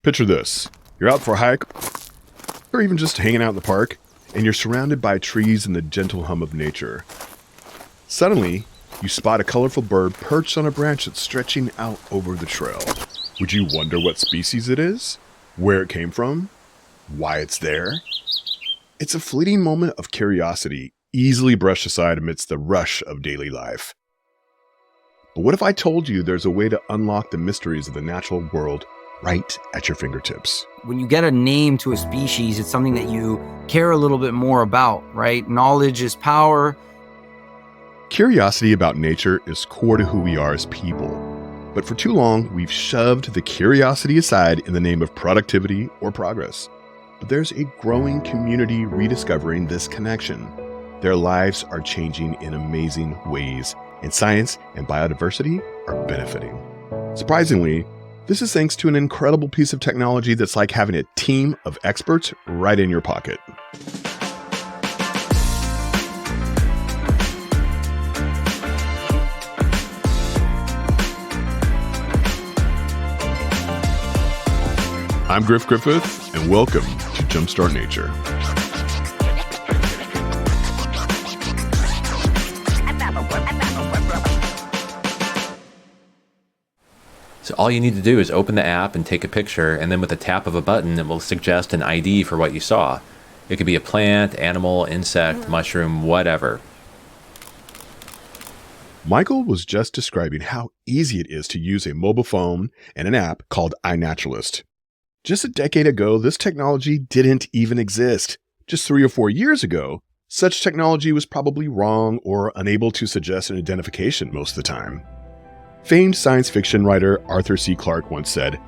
Picture this. You're out for a hike, or even just hanging out in the park, and you're surrounded by trees and the gentle hum of nature. Suddenly, you spot a colorful bird perched on a branch that's stretching out over the trail. Would you wonder what species it is? Where it came from? Why it's there? It's a fleeting moment of curiosity, easily brushed aside amidst the rush of daily life. But what if I told you there's a way to unlock the mysteries of the natural world right at your fingertips? When you get a name to a species, it's something that you care a little bit more about, right? Knowledge is power. Curiosity about nature is core to who we are as people. But for too long, we've shoved the curiosity aside in the name of productivity or progress. But there's a growing community rediscovering this connection. Their lives are changing in amazing ways, and science and biodiversity are benefiting. Surprisingly, this is thanks to an incredible piece of technology that's like having a team of experts right in your pocket. I'm Griff Griffith, and welcome to Jumpstart Nature. So all you need to do is open the app and take a picture, and then with a tap of a button, it will suggest an ID for what you saw. It could be a plant, animal, insect, mushroom, whatever. Michael was just describing how easy it is to use a mobile phone and an app called iNaturalist. Just a decade ago, this technology didn't even exist. Just 3 or 4 years ago, such technology was probably wrong or unable to suggest an identification most of the time. Famed science fiction writer Arthur C. Clarke once said,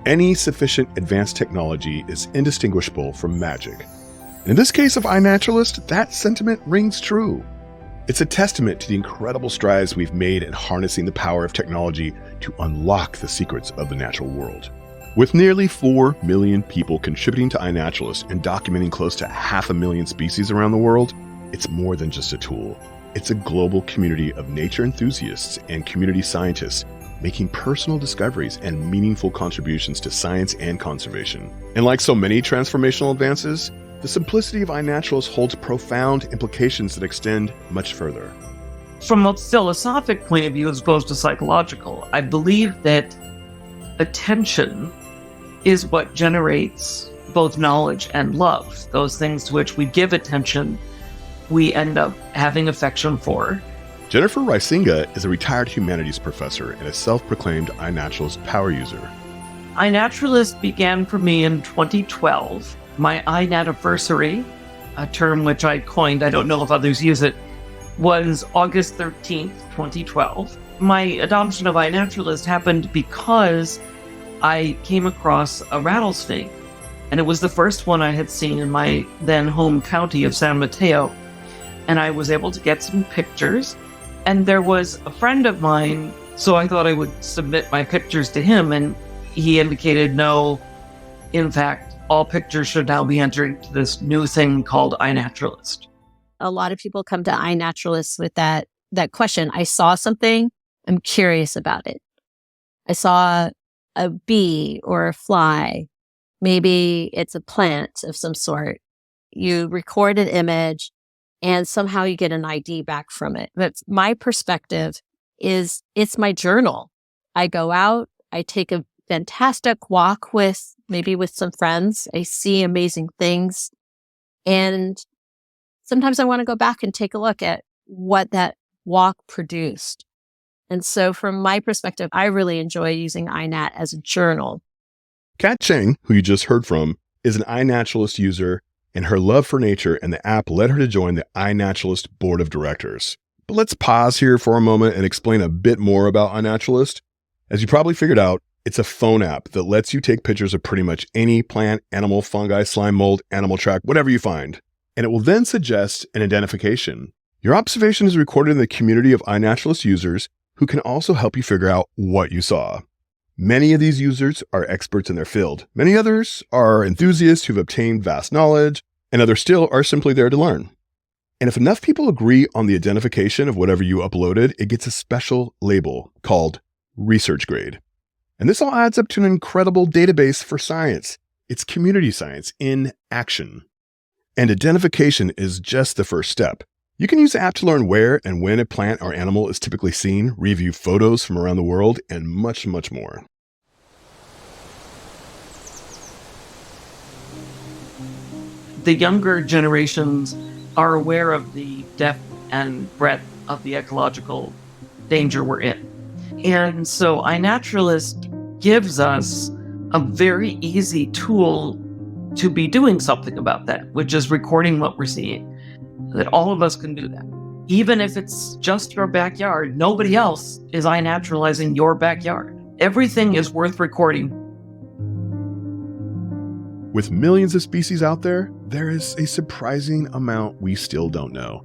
"Any sufficient advanced technology is indistinguishable from magic." In this case of iNaturalist, that sentiment rings true. It's a testament to the incredible strides we've made in harnessing the power of technology to unlock the secrets of the natural world. With nearly 4 million people contributing to iNaturalist and documenting close to 500,000 species around the world, it's more than just a tool. It's a global community of nature enthusiasts and community scientists making personal discoveries and meaningful contributions to science and conservation. And like so many transformational advances, the simplicity of iNaturalist holds profound implications that extend much further. From a philosophic point of view as opposed to psychological, I believe that attention is what generates both knowledge and love. Those things to which we give attention, we end up having affection for. Jennifer Rycenga is a retired humanities professor and a self-proclaimed iNaturalist power user. iNaturalist began for me in 2012. My iNativersary, a term which I coined, I don't know if others use it, was August 13th, 2012. My adoption of iNaturalist happened because I came across a rattlesnake, and it was the first one I had seen in my then home county of San Mateo. And I was able to get some pictures, and there was a friend of mine, so I thought I would submit my pictures to him, and he indicated no, in fact, all pictures should now be entered to this new thing called iNaturalist. A lot of people come to iNaturalist with that question. I saw something, I'm curious about it. I saw a bee or a fly. Maybe it's a plant of some sort. You record an image and somehow you get an ID back from it. But my perspective is it's my journal. I go out, I take a fantastic walk with some friends. I see amazing things. And sometimes I want to go back and take a look at what that walk produced. And so from my perspective, I really enjoy using iNat as a journal. Cat Chang, who you just heard from, is an iNaturalist user, and her love for nature and the app led her to join the iNaturalist board of directors. But let's pause here for a moment and explain a bit more about iNaturalist. As you probably figured out, it's a phone app that lets you take pictures of pretty much any plant, animal, fungi, slime mold, animal track, whatever you find. And it will then suggest an identification. Your observation is recorded in the community of iNaturalist users who can also help you figure out what you saw. Many of these users are experts in their field. Many others are enthusiasts who've obtained vast knowledge, and others still are simply there to learn. And if enough people agree on the identification of whatever you uploaded, it gets a special label called research grade. And this all adds up to an incredible database for science. It's community science in action. And identification is just the first step. You can use the app to learn where and when a plant or animal is typically seen, review photos from around the world, and much, much more. The younger generations are aware of the depth and breadth of the ecological danger we're in. And so iNaturalist gives us a very easy tool to be doing something about that, which is recording what we're seeing. That all of us can do that. Even if it's just your backyard, nobody else is iNaturalizing your backyard. Everything is worth recording. With millions of species out there, there is a surprising amount we still don't know.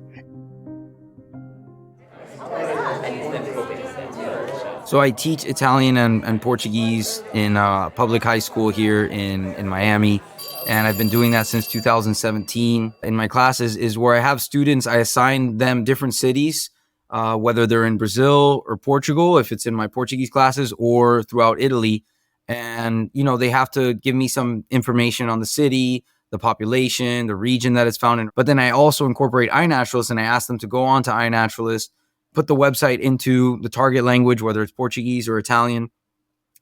So I teach Italian and Portuguese in a public high school here in Miami. And I've been doing that since 2017. In my classes is where I have students, I assign them different cities, whether they're in Brazil or Portugal, if it's in my Portuguese classes, or throughout Italy. And, they have to give me some information on the city, the population, the region that it's found in. But then I also incorporate iNaturalist, and I ask them to go on to iNaturalist, put the website into the target language, whether it's Portuguese or Italian,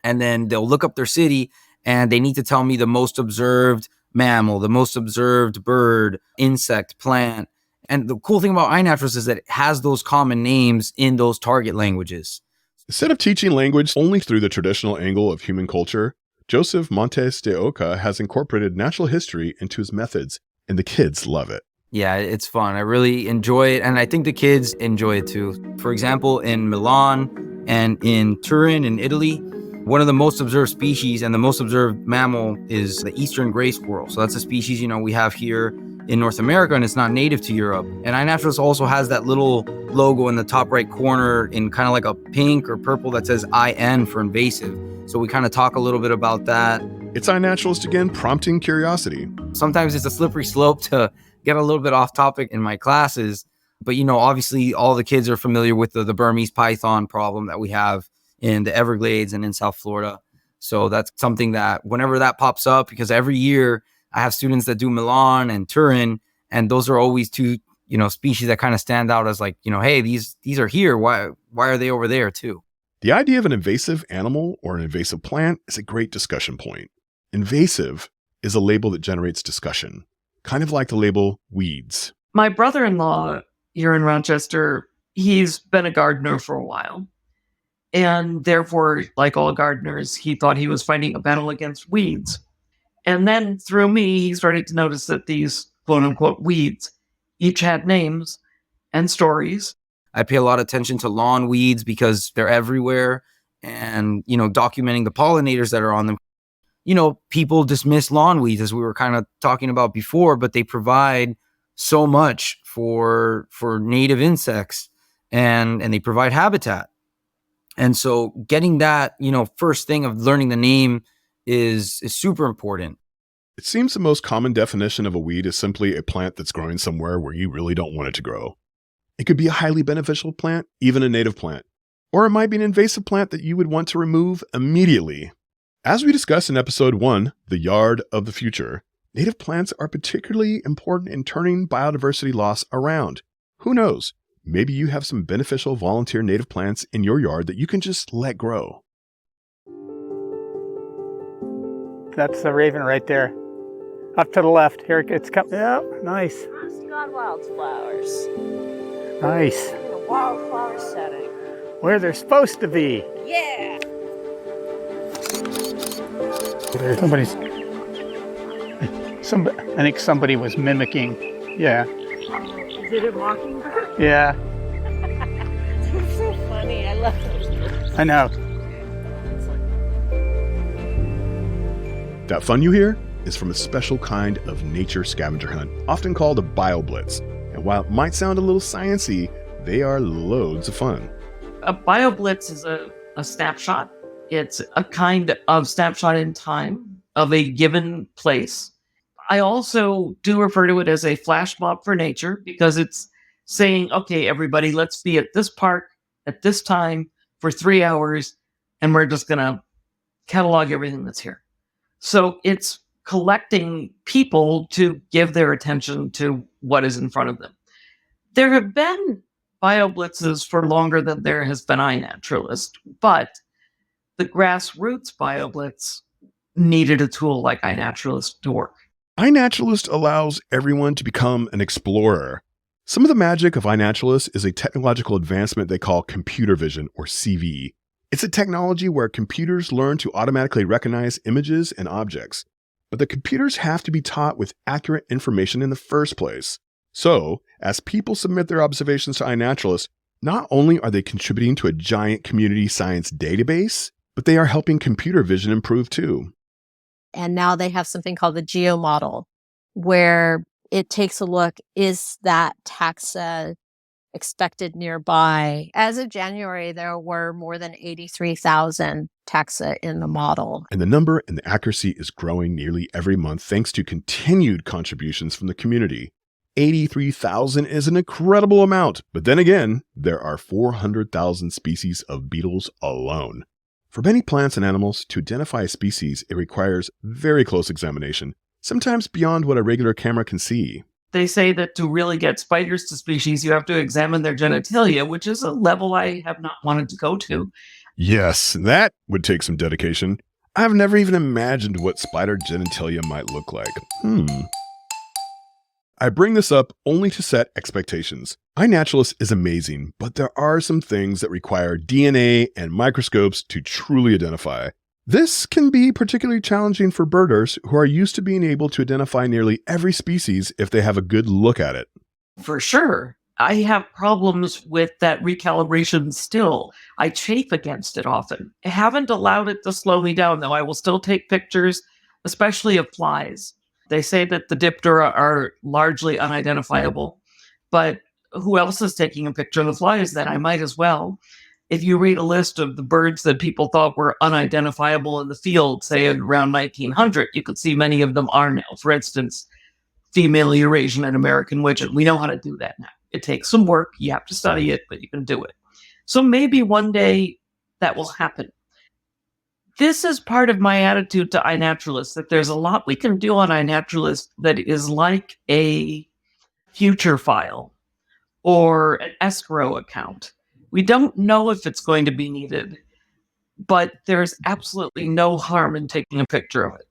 and then they'll look up their city, and they need to tell me the most observed mammal, the most observed bird, insect, plant. And the cool thing about iNaturalist is that it has those common names in those target languages. Instead of teaching language only through the traditional angle of human culture, Joseph Montes de Oca has incorporated natural history into his methods, and the kids love it. Yeah, it's fun. I really enjoy it, and I think the kids enjoy it too. For example, in Milan and in Turin in Italy, one of the most observed species and the most observed mammal is the eastern gray squirrel. So that's a species, we have here in North America, and it's not native to Europe. And iNaturalist also has that little logo in the top right corner in kind of like a pink or purple that says IN for invasive. So we kind of talk a little bit about that. It's iNaturalist again, prompting curiosity. Sometimes it's a slippery slope to get a little bit off topic in my classes. But, obviously all the kids are familiar with the Burmese python problem that we have in the Everglades and in South Florida. So that's something that whenever that pops up, because every year I have students that do Milan and Turin, and those are always two, species that kind of stand out as like, hey, these are here. Why are they over there too? The idea of an invasive animal or an invasive plant is a great discussion point. Invasive is a label that generates discussion, kind of like the label weeds. My brother-in-law here in Rochester, he's been a gardener for a while. And therefore, like all gardeners, he thought he was fighting a battle against weeds. And then through me, he started to notice that these quote unquote weeds each had names and stories. I pay a lot of attention to lawn weeds because they're everywhere, and, documenting the pollinators that are on them. People dismiss lawn weeds, as we were kind of talking about before, but they provide so much for native insects, and they provide habitat. And so getting that, first thing of learning the name is super important. It seems the most common definition of a weed is simply a plant that's growing somewhere where you really don't want it to grow. It could be a highly beneficial plant, even a native plant. Or it might be an invasive plant that you would want to remove immediately. As we discussed in episode 1, The Yard of the Future, native plants are particularly important in turning biodiversity loss around. Who knows? Maybe you have some beneficial volunteer native plants in your yard that you can just let grow. That's the raven right there. Up to the left. Here it's coming. Yeah, nice. God wildflowers. Nice. In a wildflower setting. Where they're supposed to be. Yeah. I think somebody was mimicking. Yeah. Is it a mockingbird? Yeah. It's so funny. I love those. I know. That fun you hear is from a special kind of nature scavenger hunt, often called a Blitz. And while it might sound a little sciencey, they are loads of fun. A Blitz is a snapshot. It's a kind of snapshot in time of a given place. I also do refer to it as a flash mob for nature because it's saying, okay, everybody, let's be at this park at this time for 3 hours, and we're just going to catalog everything that's here. So it's collecting people to give their attention to what is in front of them. There have been BioBlitzes for longer than there has been iNaturalist, but the grassroots BioBlitz needed a tool like iNaturalist to work. iNaturalist allows everyone to become an explorer. Some of the magic of iNaturalist is a technological advancement they call computer vision, or CV. It's a technology where computers learn to automatically recognize images and objects, but the computers have to be taught with accurate information in the first place. So, as people submit their observations to iNaturalist, not only are they contributing to a giant community science database, but they are helping computer vision improve too. And now they have something called the geo model, where it takes a look, is that taxa expected nearby? As of January, there were more than 83,000 taxa in the model. And the number and the accuracy is growing nearly every month thanks to continued contributions from the community. 83,000 is an incredible amount, but then again, there are 400,000 species of beetles alone. For many plants and animals, to identify a species, it requires very close examination, sometimes beyond what a regular camera can see. They say that to really get spiders to species, you have to examine their genitalia, which is a level I have not wanted to go to. Yes, that would take some dedication. I've never even imagined what spider genitalia might look like. I bring this up only to set expectations. iNaturalist is amazing, but there are some things that require DNA and microscopes to truly identify. This can be particularly challenging for birders who are used to being able to identify nearly every species if they have a good look at it. For sure. I have problems with that recalibration still. I chafe against it often. I haven't allowed it to slow me down, though. I will still take pictures, especially of flies. They say that the Diptera are largely unidentifiable, but who else is taking a picture of the flies? Then I might as well. If you read a list of the birds that people thought were unidentifiable in the field, say around 1900, you could see many of them are now. For instance, female Eurasian and American widgeon. We know how to do that now. It takes some work. You have to study it, but you can do it. So maybe one day that will happen. This is part of my attitude to iNaturalist, that there's a lot we can do on iNaturalist that is like a future file or an escrow account. We don't know if it's going to be needed, but there's absolutely no harm in taking a picture of it.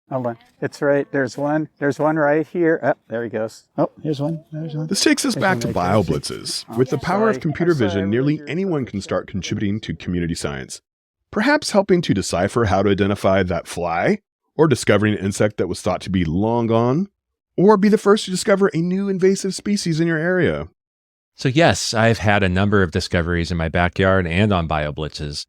Hold on. It's right. There's one right here. Oh, there he goes. Oh, here's one. There's one. This takes us back to one right there. BioBlitzes. With the power of computer vision, nearly anyone can start contributing to community science. Perhaps helping to decipher how to identify that fly, or discovering an insect that was thought to be long gone, or be the first to discover a new invasive species in your area. So yes, I've had a number of discoveries in my backyard and on BioBlitzes.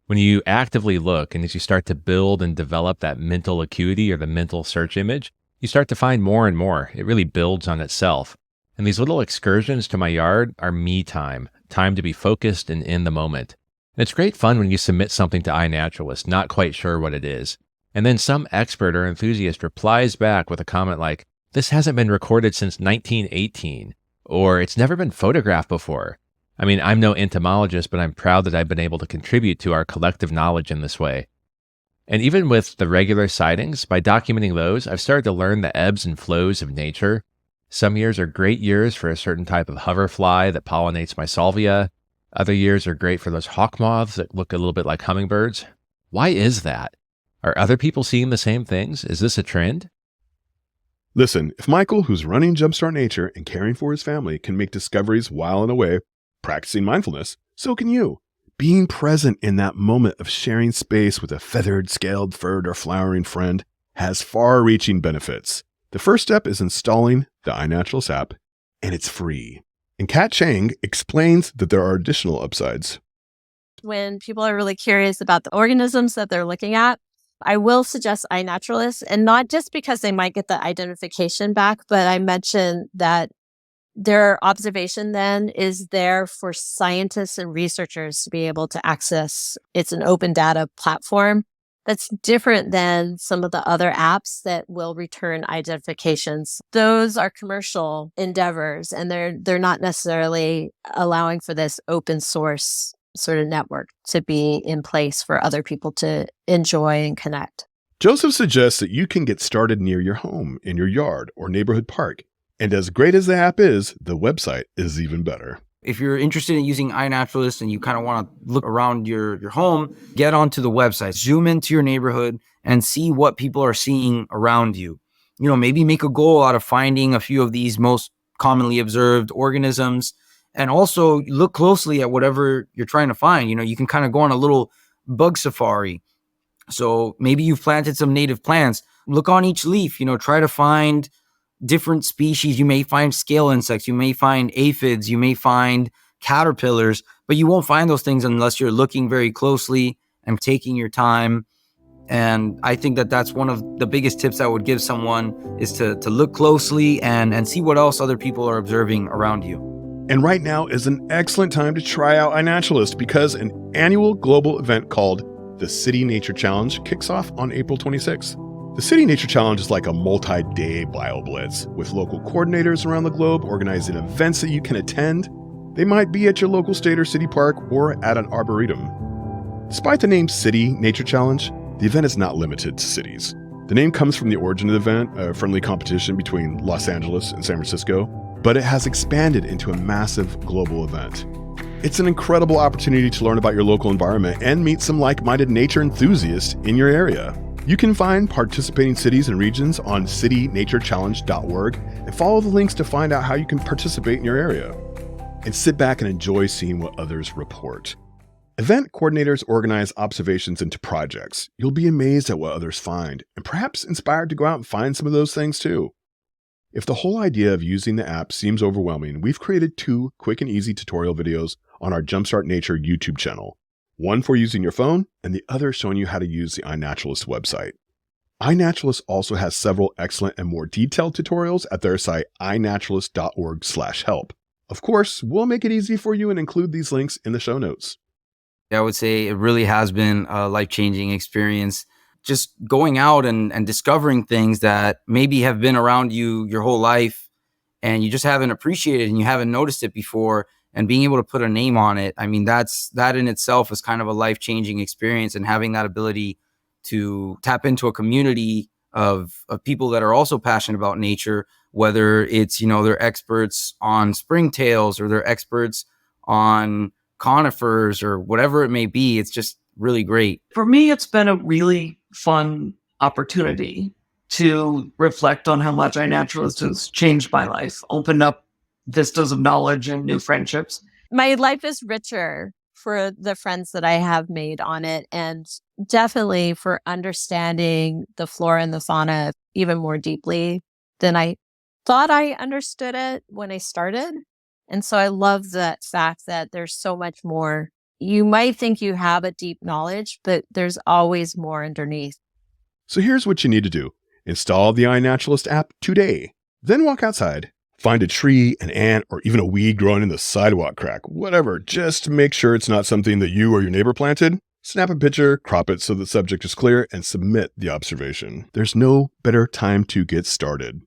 When you actively look and as you start to build and develop that mental acuity or the mental search image, you start to find more and more. It really builds on itself. And these little excursions to my yard are me time to be focused and in the moment. And it's great fun when you submit something to iNaturalist, not quite sure what it is. And then some expert or enthusiast replies back with a comment like, "This hasn't been recorded since 1918, or it's never been photographed before." I mean, I'm no entomologist, but I'm proud that I've been able to contribute to our collective knowledge in this way. And even with the regular sightings, by documenting those, I've started to learn the ebbs and flows of nature. Some years are great years for a certain type of hoverfly that pollinates my salvia. Other years are great for those hawk moths that look a little bit like hummingbirds. Why is that? Are other people seeing the same things? Is this a trend? Listen, if Michael, who's running Jumpstart Nature and caring for his family, can make discoveries while away, practicing mindfulness, so can you. Being present in that moment of sharing space with a feathered, scaled, furred, or flowering friend has far-reaching benefits. The first step is installing the iNaturalist app, and it's free. And Cat Chang explains that there are additional upsides. When people are really curious about the organisms that they're looking at, I will suggest iNaturalist, and not just because they might get the identification back, but I mentioned that their observation then is there for scientists and researchers to be able to access. It's an open data platform that's different than some of the other apps that will return identifications. Those are commercial endeavors, and they're not necessarily allowing for this open source sort of network to be in place for other people to enjoy and connect. Joseph suggests that you can get started near your home, in your yard, or neighborhood park. And as great as the app is, the website is even better. If you're interested in using iNaturalist and you kind of want to look around your home, get onto the website, zoom into your neighborhood and see what people are seeing around you. You know, maybe make a goal out of finding a few of these most commonly observed organisms, and also look closely at whatever you're trying to find. You know, you can kind of go on a little bug safari. So maybe you've planted some native plants. Look on each leaf, you know, try to find different species. You may find scale insects, you may find aphids, you may find caterpillars, but you won't find those things unless you're looking very closely and taking your time. And I think that that's one of the biggest tips I would give someone, is to look closely and see what else other people are observing around you. And right now is an excellent time to try out iNaturalist, because an annual global event called the City Nature Challenge kicks off on April 26th. The City Nature Challenge is like a multi-day BioBlitz with local coordinators around the globe organizing events that you can attend. They might be at your local state or city park or at an arboretum. Despite the name City Nature Challenge, the event is not limited to cities. The name comes from the origin of the event, a friendly competition between Los Angeles and San Francisco, but it has expanded into a massive global event. It's an incredible opportunity to learn about your local environment and meet some like-minded nature enthusiasts in your area. You can find participating cities and regions on citynaturechallenge.org and follow the links to find out how you can participate in your area. And sit back and enjoy seeing what others report. Event coordinators organize observations into projects. You'll be amazed at what others find, and perhaps inspired to go out and find some of those things too. If the whole idea of using the app seems overwhelming, we've created 2 quick and easy tutorial videos on our Jumpstart Nature YouTube channel. One for using your phone, and the other showing you how to use the iNaturalist website. iNaturalist also has several excellent and more detailed tutorials at their site, iNaturalist.org/help. Of course, we'll make it easy for you and include these links in the show notes. I would say it really has been a life-changing experience. Just going out and discovering things that maybe have been around you your whole life and you just haven't appreciated and you haven't noticed it before, and being able to put a name on it. I mean, that in itself is kind of a life-changing experience, and having that ability to tap into a community of people that are also passionate about nature, whether it's, you know, they're experts on springtails or they're experts on conifers or whatever it may be. It's just really great. For me, it's been a really fun opportunity to reflect on how much iNaturalist has changed my life, opened up vistas of knowledge and new friendships. My life is richer for the friends that I have made on it, and definitely for understanding the flora and the fauna even more deeply than I thought I understood it when I started. And so I love that fact that there's so much more. You might think you have a deep knowledge, but there's always more underneath. So here's what you need to do. Install the iNaturalist app today. Then walk outside. Find a tree, an ant, or even a weed growing in the sidewalk crack. Whatever, just make sure it's not something that you or your neighbor planted. Snap a picture, crop it so the subject is clear, and submit the observation. There's no better time to get started.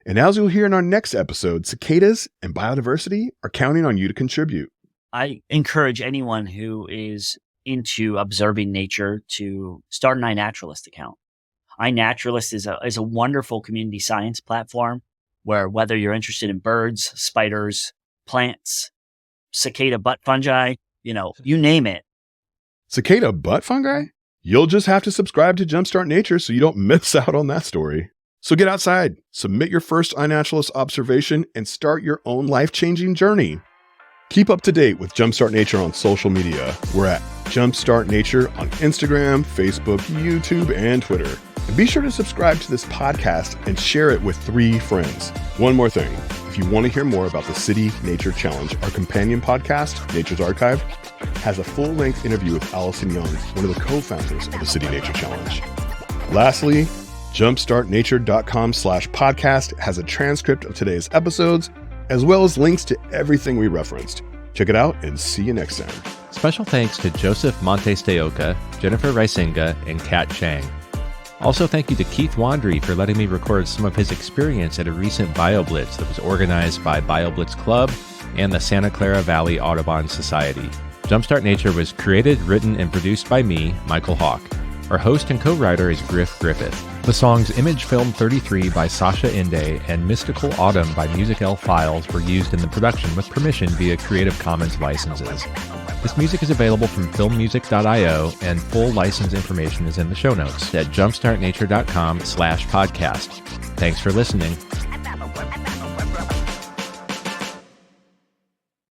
And as you'll hear in our next episode, cicadas and biodiversity are counting on you to contribute. I encourage anyone who is into observing nature to start an iNaturalist account. iNaturalist is a wonderful community science platform where, whether you're interested in birds, spiders, plants, cicada butt fungi, you name it. Cicada butt fungi? You'll just have to subscribe to Jumpstart Nature so you don't miss out on that story. So get outside, submit your first iNaturalist observation, and start your own life-changing journey. Keep up to date with Jumpstart Nature on social media. We're at Jumpstart Nature on Instagram, Facebook, YouTube, and Twitter. And be sure to subscribe to this podcast and share it with 3 friends. One more thing. If you want to hear more about the City Nature Challenge, our companion podcast, Nature's Archive, has a full-length interview with Allison Young, one of the co-founders of the City Nature Challenge. Lastly, jumpstartnature.com/podcast has a transcript of today's episodes, as well as links to everything we referenced. Check it out and see you next time. Special thanks to Joseph Montes de Oca, Jennifer Rycenga, and Cat Chang. Also, thank you to Keith Wandry for letting me record some of his experience at a recent BioBlitz that was organized by BioBlitz Club and the Santa Clara Valley Audubon Society. Jumpstart Nature was created, written, and produced by me, Michael Hawk. Our host and co-writer is Griff Griffith. The songs Image Film 33 by Sasha Inde and Mystical Autumn by Music L Files were used in the production with permission via Creative Commons licenses. This music is available from filmmusic.io, and full license information is in the show notes at jumpstartnature.com/podcast. Thanks for listening.